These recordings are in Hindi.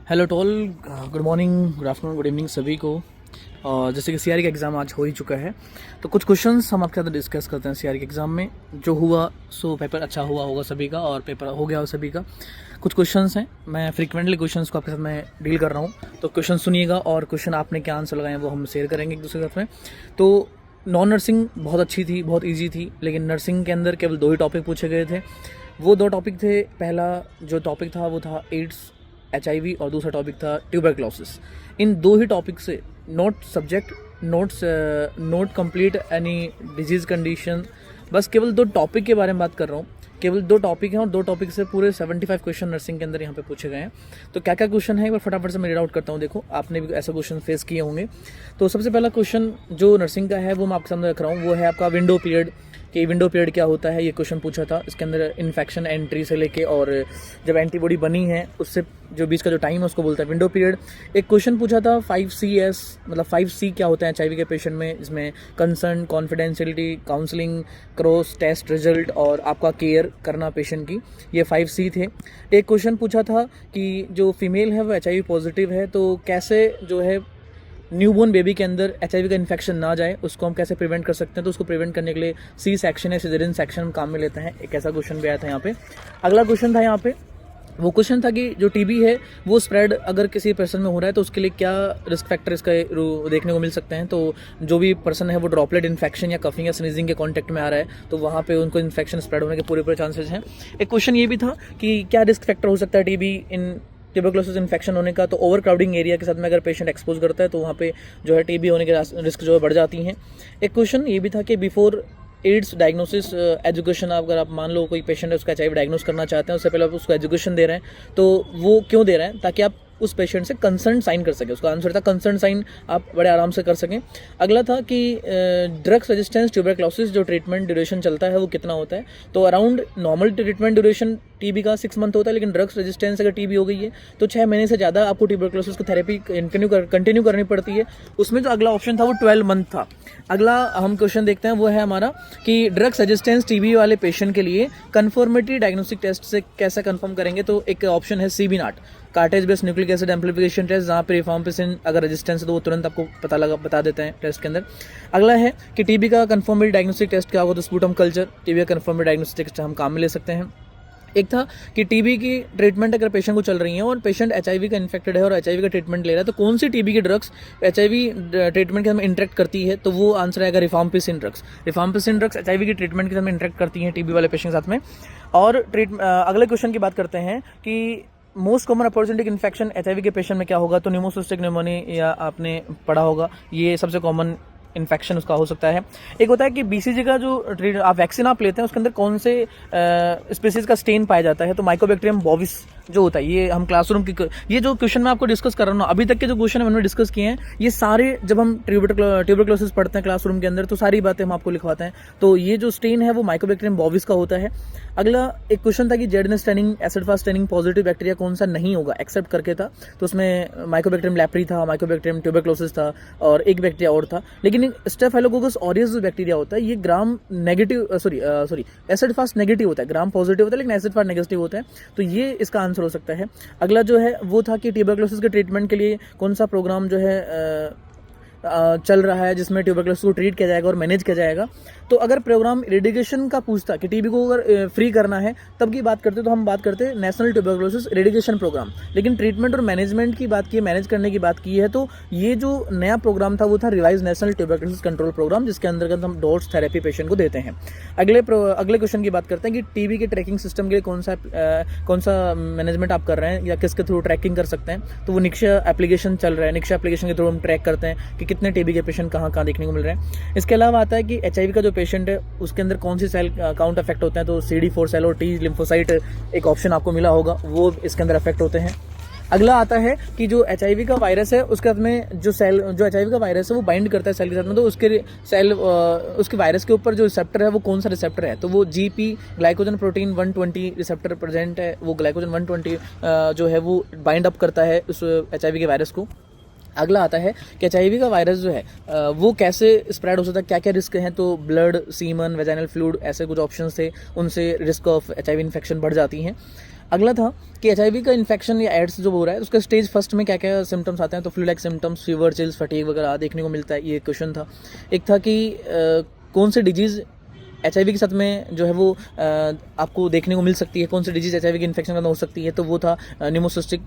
Hello to all, good morning, good afternoon, good evening सभी को। और जैसे कि सीआरई का एग्ज़ाम आज हो ही चुका है, तो कुछ क्वेश्चंस हम आपके साथ डिस्कस करते हैं। सीआरई के एग्ज़ाम में जो हुआ सो पेपर अच्छा हुआ होगा सभी का, और पेपर हो गया हो सभी का। कुछ क्वेश्चंस हैं, मैं फ्रीक्वेंटली क्वेश्चंस को आपके साथ मैं डील कर रहा हूँ, तो क्वेश्चन सुनिएगा और क्वेश्चन आपने क्या आंसर लगाए हैं वो हम शेयर करेंगे एक दूसरे के साथ में। तो नॉन नर्सिंग बहुत अच्छी थी, बहुत ईजी थी, लेकिन नर्सिंग के अंदर केवल 2 ही टॉपिक पूछे गए थे। वो 2 टॉपिक थे, पहला जो टॉपिक था वो था एड्स HIV और दूसरा टॉपिक था ट्यूबरक्लोसिस। इन 2 ही टॉपिक से note subject, note complete any disease condition, बस केवल 2 टॉपिक के बारे में बात कर रहा हूँ। केवल 2 टॉपिक हैं और 2 टॉपिक से पूरे 75 क्वेश्चन नर्सिंग के अंदर यहाँ पे पूछे गए हैं। तो क्या क्या क्वेश्चन है एक बार फटाफट से मैं रीड आउट करता हूँ। देखो, आपने भी ऐसा क्वेश्चन फेस किए होंगे। तो सबसे पहला क्वेश्चन जो नर्सिंग का है वो मैं आपके सामने रख रहा हूँ, वो है आपका विंडो पीरियड। कि विंडो पीरियड क्या होता है, ये क्वेश्चन पूछा था। इसके अंदर इन्फेक्शन एंट्री से लेके और जब एंटीबॉडी बनी है उससे जो बीच का जो टाइम है उसको बोलता है विंडो पीरियड। एक क्वेश्चन पूछा था 5CS, मतलब 5C क्या होता है HIV के पेशेंट में, इसमें concern, confidentiality, counselling, cross test result और आपका केयर करना पेशेंट की, ये 5C थे। एक क्वेश्चन पूछा था कि जो फीमेल है वो HIV पॉजिटिव है, तो कैसे जो है न्यूबॉर्न बेबी के अंदर HIV का इन्फेक्शन ना जाए, उसको हम कैसे प्रिवेंट कर सकते हैं। तो उसको प्रिवेंट करने के लिए C सेक्शन या सिजेरियन सेक्शन हम काम में लेते हैं। एक ऐसा क्वेश्चन भी आया था यहाँ पे। अगला क्वेश्चन था यहाँ पे, वो क्वेश्चन था कि जो TB है वो स्प्रेड अगर किसी पर्सन में हो रहा है तो उसके लिए क्या रिस्क फैक्टर इसका देखने को मिल सकते हैं। तो जो भी पर्सन है वो ड्रॉपलेट इन्फेक्शन या कफिंग या स्नीजिंग के कांटेक्ट में आ रहा है तो वहाँ पे उनको इन्फेक्शन स्प्रेड होने के पूरे चांसेस हैं। एक क्वेश्चन ये भी था कि क्या रिस्क फैक्टर हो सकता है TB इन ट्यूबरक्लोसिस इन्फेक्शन होने का। तो ओवर क्राउडिंग एरिया के साथ में अगर पेशेंट एक्सपोज करता है तो वहाँ पे जो है TB होने के रिस्क जो है बढ़ जाती हैं। एक क्वेश्चन ये भी था कि बिफोर एड्स डायग्नोसिस एजुकेशन, अगर आप मान लो कोई पेशेंट है उसका HIV डायग्नोस करना चाहते हैं, उससे पहले आप उसको एजुकेशन दे रहे हैं, तो वो क्यों दे रहे हैं, ताकि आप उस पेशेंट से कंसर्न साइन कर सकें। उसका आंसर था कंसर्न साइन आप बड़े आराम से कर सकें। अगला था कि ड्रग्स रेजिस्टेंस ट्यूबरक्लोसिस जो ट्रीटमेंट ड्यूरेशन चलता है वो कितना होता है। तो around normal treatment duration TB का 6 मंथ होता है, लेकिन ड्रग्स रेजिस्टेंस अगर TB हो गई है तो 6 महीने से ज़्यादा आपको ट्यूबरक्लोसिस की थेरेपी कंटिन्यू करनी पड़ती है। उसमें जो अगला ऑप्शन था वो 12 मंथ था। अगला हम क्वेश्चन देखते हैं, वो है हमारा कि ड्रग्स रेजिस्टेंस TB वाले पेशेंट के लिए कन्फर्मेटरी डायग्नोस्टिक टेस्ट से कैसे कन्फर्म करेंगे। तो एक ऑप्शन है CB NAAT, cartridge based nucleic acid amplification test, जहाँ पे रिफॉर्मपिसिन अगर रेजिस्टेंस है तो वो तुरंत आपको बता देते हैं टेस्ट के अंदर। अगला है कि TB का कन्फर्मेटरी डायग्नोस्टिक टेस्ट क्या होगा, तो स्पूटम कल्चर TB का कन्फर्मेटरी डायग्नोस्टिक टेस्ट हम काम में ले सकते हैं। एक था कि TB की ट्रीटमेंट अगर पेशेंट को चल रही है और पेशेंट HIV का इन्फेक्टेड है और HIV का ट्रीटमेंट ले रहा है, तो कौन सी TB की ड्रग्स HIV ट्रीटमेंट के साथ में इंटरेक्ट करती है। तो वो आंसर आएगा रिफॉर्मपिसिन ड्रग्स। रिफॉर्मपिसिन ड्रग्स HIV की ट्रीटमेंट के साथ में इंटरेक्ट करती हैं TB वाले पेशेंट के साथ में। और अगले क्वेश्चन की बात करते हैं कि most common opportunity infection HIV के पेशेंट में क्या होगा। तो न्यूमोसिस्टिक न्यूमोनिया आपने पढ़ा होगा, ये सबसे कॉमन इन्फेक्शन उसका हो सकता है। एक होता है कि BCG का जो आप वैक्सीन आप लेते हैं उसके अंदर कौन से स्पीसीज का स्टेन पाया जाता है। तो माइकोबैक्टीरियम बोविस जो होता है, ये हम क्लासरूम की, ये जो क्वेश्चन मैं आपको डिस्कस कर रहा हूँ अभी तक के जो क्वेश्चन हमने डिस्कस किए हैं, ये सारे जब हम ट्यूबरक्लोसिस पढ़ते हैं क्लासरूम के अंदर तो सारी बातें हम आपको लिखवाते हैं। तो ये जो स्टेन है वो माइकोबैक्टीरियम बोविस का होता है। अगला एक क्वेश्चन था कि जेडनेस staining, acid fast staining positive bacteria कौन सा नहीं होगा, एक्सेप्ट करके था। तो उसमें माइकोबैक्टीरियम लैप्री था, माइकोबैक्टीरियम ट्यूबरक्लोसिस था और एक बैक्टीरिया और था। लेकिन स्टेफाइलोकोकस ऑरियस जो बैक्टीरिया होता है ये gram negative sorry acid fast negative होता है, ग्राम पॉजिटिव होता है लेकिन एसिड फास्ट नेगेटिव होता है। तो ये इसका आंसर हो सकता है। अगला जो है वो था कि ट्यूबरक्लोसिस के ट्रीटमेंट के लिए कौन सा प्रोग्राम जो है चल रहा है जिसमें ट्यूबरक्लोसिस को ट्रीट किया जाएगा और मैनेज किया जाएगा। तो अगर प्रोग्राम इरेडिकेशन का पूछता कि TB को अगर फ्री करना है तब की बात करते तो हम बात करते नेशनल ट्यूबरक्लोसिस इरेडिकेशन प्रोग्राम। लेकिन ट्रीटमेंट और मैनेजमेंट की बात की है, मैनेज करने की बात की है, तो ये जो नया प्रोग्राम था वो था revise national tuberculosis control programme, जिसके अंतर्गत हम डोट्स थेरेपी पेशेंट को देते हैं। अगले क्वेश्चन की बात करते हैं कि TB के ट्रैकिंग सिस्टम के लिए कौन सा मैनेजमेंट आप कर रहे हैं या किसके थ्रू ट्रैकिंग कर सकते हैं। तो वो निक्षा एप्लीकेशन चल रहा है, निक्षा एप्लीकेशन के थ्रू हम ट्रैक करते हैं कि कितने TB के पेशेंट कहाँ देखने को मिल रहे हैं। इसके अलावा आता है कि HIV का जो पेशेंट है उसके अंदर कौन सी सेल काउंट अफेक्ट होते हैं। तो CD4 सेल और T लिम्फोसाइट एक ऑप्शन आपको मिला होगा, वो इसके अंदर अफेक्ट होते हैं। अगला आता है कि जो HIV का वायरस है उसके साथ में जो HIV का वायरस है वो बाइंड करता है सेल के साथ में, तो उसके वायरस के ऊपर जो रिसेप्टर है वो कौन सा रिसेप्टर है। तो वो GP glycogen protein 120 receptor present है, वो ग्लाइकोजन 120 जो है वो बाइंड अप करता है उस HIV के वायरस को। अगला आता है कि HIV का वायरस जो है वो कैसे स्प्रेड हो सकता है, क्या क्या रिस्क हैं। तो ब्लड, सीमन, वेजाइनल फ्लूइड ऐसे कुछ ऑप्शंस थे, उनसे रिस्क ऑफ HIV इन्फेक्शन बढ़ जाती हैं। अगला था कि एचआईवी का इन्फेक्शन या एड्स जो हो रहा है उसका स्टेज फर्स्ट में क्या क्या सिम्टम्स आते हैं, तो flu like symptoms, fever, chills, fatigue वगैरह देखने को मिलता है, ये क्वेश्चन था। एक था कि कौन से डिजीज़ एचआईवी के साथ में जो है वो आपको देखने को मिल सकती है, कौन सी डिजीज़ एचआईवी के इन्फेक्शन का हो सकती है, तो वो था न्यूमोसिस्टिक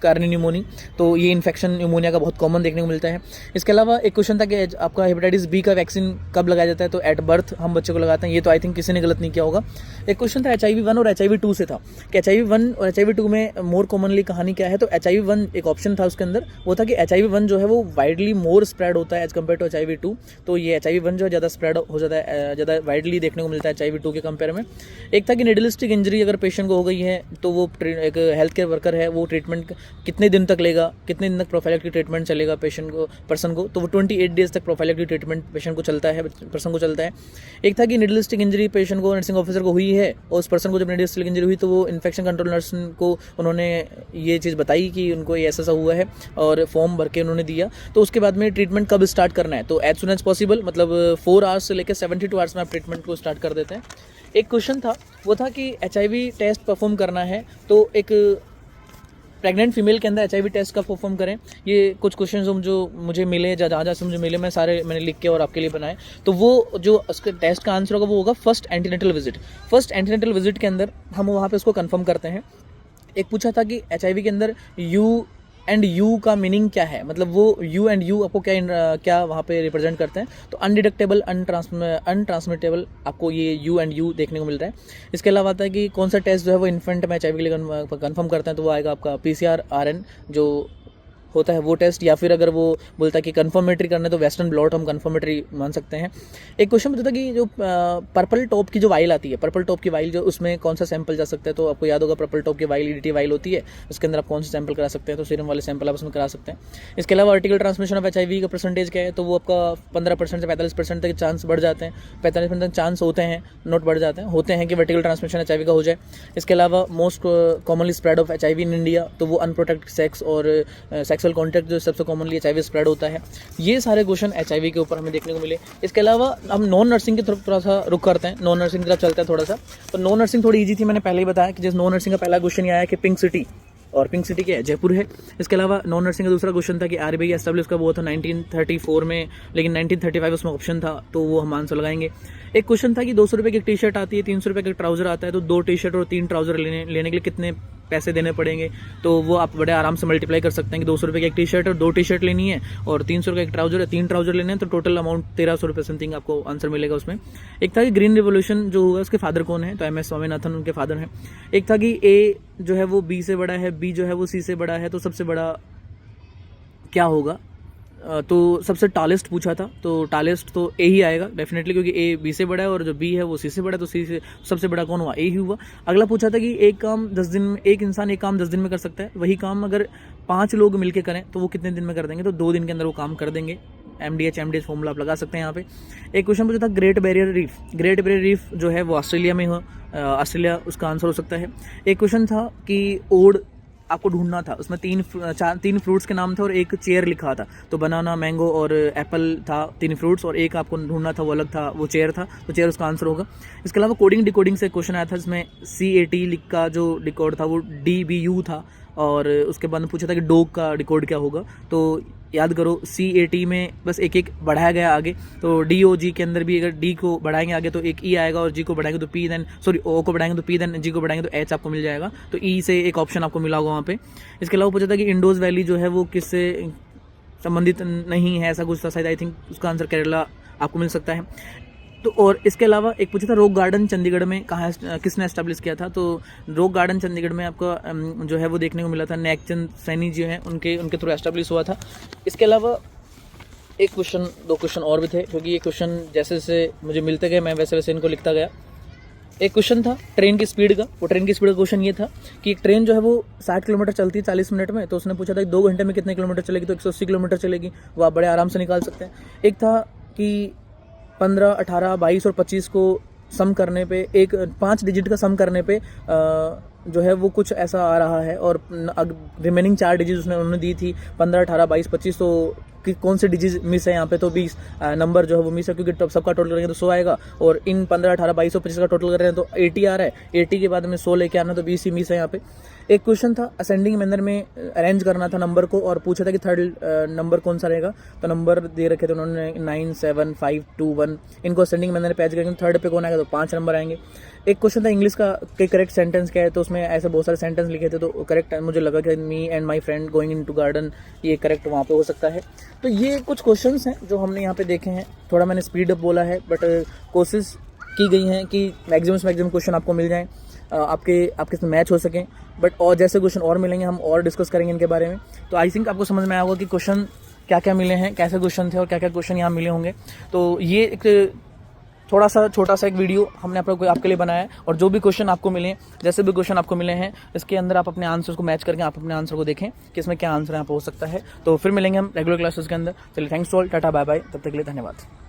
कार्नी न्यूमोनी, तो ये इन्फेक्शन न्यूमोनिया का बहुत कॉमन देखने को मिलता है। इसके अलावा एक क्वेश्चन था कि आपका हेपेटाइटिस बी का वैक्सीन कब लगाया जाता है, तो एट बर्थ हम बच्चे को लगाते हैं, ये तो आई थिंक किसी ने गलत नहीं किया होगा। एक क्वेश्चन था एचआईवी 1 और एचआईवी 2 से था कि एचआईवी 1 और एचआईवी 2 में मोर कॉमनली कहानी क्या है, तो एचआईवी 1 एक ऑप्शन था उसके अंदर, वो था कि एचआईवी 1 जो है वो वाइडली मोर स्प्रेड होता है एज कम्पेयर टू एचआईवी 2, तो ये एचआईवी 1 जो है ज़्यादा स्प्रेड हो जाता है, ज़्यादा वाइडली देखने को मिलता है एचआईवी 2 के कंपेयर में। एक था कि निडलिस्टिक इंजरी अगर पेशेंट को हो गई है तो वो एक हेल्थ केयर वर्कर है, वो ट्रीटमेंट कितने दिन तक कितने दिन तक प्रोफाइलैक्टिक ट्रीटमेंट चलेगा पर्सन को, तो वो 28 डेज तक प्रोफाइलैक्टिक ट्रीटमेंट पेशेंट को चलता है, पर्सन को चलता है। एक था कि निडलिस्टिक इंजरी पेशेंट को नर्सिंग ऑफिसर को हुई है और उस पर्सन को जब निडलिस्टिक इंजरी हुई तो वो इन्फेक्शन कंट्रोल नर्स को उन्होंने ये चीज़ बताई कि उनको ये ऐसा हुआ है और फॉर्म भर के उन्होंने दिया, तो उसके बाद में ट्रीटमेंट कब स्टार्ट करना है, तो एज सुन एज पॉसिबल, मतलब 4 आवर्स से लेकर 72 आवर्स में आप ट्रीटमेंट को स्टार्ट कर देते हैं। एक क्वेश्चन था वो था कि एचआईवी टेस्ट परफॉर्म करना है तो एक प्रेग्नेंट फीमेल के अंदर एचआईवी टेस्ट का परफॉर्म करें, ये कुछ क्वेश्चन जो मुझे मिले, जहाँ से मुझे मिले मैं सारे मैंने लिख के और आपके लिए बनाए, तो वो जो उसके टेस्ट का आंसर होगा वो होगा first antenatal visit. First antenatal visit के अंदर हम वहाँ पे उसको कंफर्म करते हैं। एक पूछा था कि एचआईवी के अंदर यू एंड यू का मीनिंग क्या है, मतलब वो यू एंड यू आपको क्या वहाँ पे रिप्रेजेंट करते हैं, तो अनडिटेक्टेबल, अनट्रांसमिटेबल, आपको ये यू एंड यू देखने को मिल रहा है। इसके अलावा आता है कि कौन सा टेस्ट जो है वो इन्फेंट में एचआईवी के लिए कंफर्म करते हैं, तो वो आएगा आपका PCR RN जो होता है वो टेस्ट, या फिर अगर वो बोलता है कि कंफर्मेटरी करना है तो वेस्टर्न ब्लॉट हम कंफर्मेटरी मान सकते हैं। एक क्वेश्चन पूछा था कि जो पर्पल टॉप की जो वाइल आती है, पर्पल टॉप की वाइल जो उसमें कौन सा सैंपल जा सकता है, तो आपको याद होगा पर्पल टॉप की वाइल EDT वाइल होती है, उसके अंदर आप कौन सा सैंपल करा सकते हैं, तो सीरम वाले सैंपल आप उसमें करा सकते हैं। इसके अलावा वर्टिकल ट्रांसमिशन ऑफ एचआईवी का परसेंटेज क्या है, तो वो आपका 15% से 45% तक चांस बढ़ जाते हैं, 45% चांस होते हैं, नोट बढ़ जाते हैं, होते हैं कि वर्टिकल ट्रांसमिशन एचआईवी का हो जाए। इसके अलावा most commonly spread of HIV in India, तो वो अनप्रोटेक्टेड सेक्स और सेक्सुअल कॉन्टैक्ट जो सबसे कॉमनली एचआईवी स्प्रेड होता है। ये सारे क्वेश्चन एचआईवी के ऊपर हमें देखने को मिले। इसके अलावा हम नॉन नर्सिंग की तरफ थोड़ा सा रुक करते हैं, नॉन नर्सिंग की तरफ चलते हैं थोड़ा सा। तो नॉन नर्सिंग थोड़ी इजी थी, मैंने पहले ही बताया कि जैसे नॉन नर्सिंग का पहला क्वेश्चन ये आया कि पिंक सिटी, और पिंक सिटी क्या है, जयपुर है। इसके अलावा नॉन नर्सिंग का दूसरा क्वेश्चन था कि RBI एस्टेब्लिश का वो था 1934 में, लेकिन 1935 उसमें ऑप्शन था, तो वो हम आंसर लगाएंगे। एक क्वेश्चन था कि 200 रुपये की एक टी शर्ट आती है, 300 रुपये का ट्राउजर आता है, तो 2 टी शर्ट और 3 ट्राउजर लेने के लिए कितने पैसे देने पड़ेंगे, तो वो आप बड़े आराम से मल्टीप्लाई कर सकते हैं कि 200 रुपये की एक टी शर्ट और 2 टी शर्ट लेनी है और 300 रुपये एक ट्राउजर है, 3 ट्राउजर लेने हैं, तो टोटल अमाउंट 1300 रुपये समथिंग आपको आंसर मिलेगा उसमें। एक था कि ग्रीन रिवोल्यूशन जो हुआ उसके फादर कौन है, तो MS स्वामीनाथन उनके फादर हैं। एक था कि A जो है वो B से बड़ा है, B जो है वो C से बड़ा है, तो सबसे बड़ा क्या होगा, तो सबसे टालेस्ट पूछा था, तो टालेस्ट तो A ही आएगा डेफिनेटली, क्योंकि A B से बड़ा है और जो B है वो C से बड़ा है, तो C से सबसे बड़ा कौन हुआ, A ही हुआ। अगला पूछा था कि एक इंसान एक काम 10 दिन में कर सकता है, वही काम अगर 5 लोग मिलके करें तो वो कितने दिन में कर देंगे, तो 2 दिन के अंदर वो काम कर देंगे। MDH फॉर्मूला आप लगा सकते हैं यहाँ पे। एक क्वेश्चन पूछा था ग्रेट बैरियर रीफ जो है वो ऑस्ट्रेलिया में हो, ऑस्ट्रेलिया उसका आंसर हो सकता है। एक क्वेश्चन था कि ओड आपको ढूंढना था, उसमें 3 फ्रूट्स के नाम थे और एक चेयर लिखा था, तो बनाना, मैंगो और एप्पल था 3 फ्रूट्स, और एक आपको ढूंढना था वो अलग था, वो चेयर था, तो चेयर उसका आंसर होगा। इसके अलावा कोडिंग डिकोडिंग से क्वेश्चन आया था, जिसमें CAT लिख का जो डिकोड था वो DBU था, और उसके बाद पूछा था कि डॉग का डिकोड क्या होगा, तो याद करो CAT में बस एक बढ़ाया गया आगे, तो DOG के अंदर भी अगर D को बढ़ाएंगे आगे तो एक E आएगा, और G को बढ़ाएंगे तो P, देन O को बढ़ाएंगे तो P, देन G को बढ़ाएंगे तो H आपको मिल जाएगा, तो E से एक ऑप्शन आपको मिला होगा वहाँ पे। इसके अलावा पूछा था कि इंडोज वैली जो है वो किससे संबंधित नहीं है, ऐसा कुछ था शायद, आई थिंक उसका आंसर केरला आपको मिल सकता है। तो और इसके अलावा एक पूछा था रॉक गार्डन चंडीगढ़ में कहाँ किसने एस्टेब्लिश किया था, तो रॉक गार्डन चंडीगढ़ में आपका जो है वो देखने को मिला था नेकचंद सैनी जी हैं, उनके थ्रू एस्टेब्लिश हुआ था। इसके अलावा एक क्वेश्चन 2 क्वेश्चन और भी थे, क्योंकि ये क्वेश्चन जैसे जैसे मुझे मिलते गए मैं वैसे वैसे इनको लिखता गया। एक क्वेश्चन था ट्रेन की स्पीड का, वो ट्रेन की स्पीड का क्वेश्चन ये था कि एक ट्रेन जो है वो 60 किलोमीटर चलती है 40 मिनट में, तो उसने पूछा था कि 2 घंटे में कितने किलोमीटर चलेगी, तो 180 किलोमीटर चलेगी, वो आप बड़े आराम से निकाल सकते हैं। एक था कि 15, 18, 22 और 25 को सम करने पे, 5 डिजिट का सम करने पे जो है वो कुछ ऐसा आ रहा है, और रिमेनिंग 4 डिजिट उन्होंने दी थी 15, 18, 22, 25, तो कि कौन से डिजिट मिस है यहाँ पे, तो 20 नंबर जो है वो मिस है, क्योंकि सबका टोटल करेंगे तो 100 आएगा, और इन 15, 18, 22 और 25 का टोटल कर रहे हैं तो 80 आ रहा है। 80 के बाद हमें 100 लेके आना, तो 20 ही मिस है यहाँ पे। एक क्वेश्चन था असेंडिंग मैनर में अरेंज करना था नंबर को, और पूछा था कि थर्ड नंबर कौन सा रहेगा, तो नंबर दे रखे थे उन्होंने 9, 7, 5, 2, 1। इनको असेंडिंग मैनर पे करेंगे, थर्ड पे कौन आएगा, तो 5 नंबर आएंगे। एक क्वेश्चन था इंग्लिश का कि करेक्ट सेंटेंस क्या है, तो उसमें ऐसे बहुत सारे सेंटेंस लिखे थे, तो करेक्ट मुझे लगा कि me and my friend going into garden, ये करेक्ट वहाँ पे हो सकता है। तो ये कुछ क्वेश्चंस हैं जो हमने यहाँ पे देखे हैं। थोड़ा मैंने स्पीड अप बोला है, बट कोशिश की गई है कि मैक्सिमम क्वेश्चन आपको मिल जाएं, आपके साथ मैच हो सकें। बट और जैसे क्वेश्चन और मिलेंगे हम और डिस्कस करेंगे इनके बारे में। तो आई थिंक आपको समझ में आया होगा कि क्वेश्चन क्या क्या मिले हैं, कैसे क्वेश्चन थे और क्या क्या क्वेश्चन यहाँ मिले होंगे। तो ये एक थोड़ा सा छोटा सा एक वीडियो हमने आपके लिए बनाया है, और जो भी क्वेश्चन आपको मिले, जैसे भी क्वेश्चन आपको मिले हैं, इसके अंदर आप अपने आंसर को मैच करके आप अपने आंसर को देखें कि इसमें क्या आंसर यहाँ पर हो सकता है। तो फिर मिलेंगे हम रेगुलर क्लासेस के अंदर। चलिए, thanks all, tata bye bye, तब तक के लिए धन्यवाद।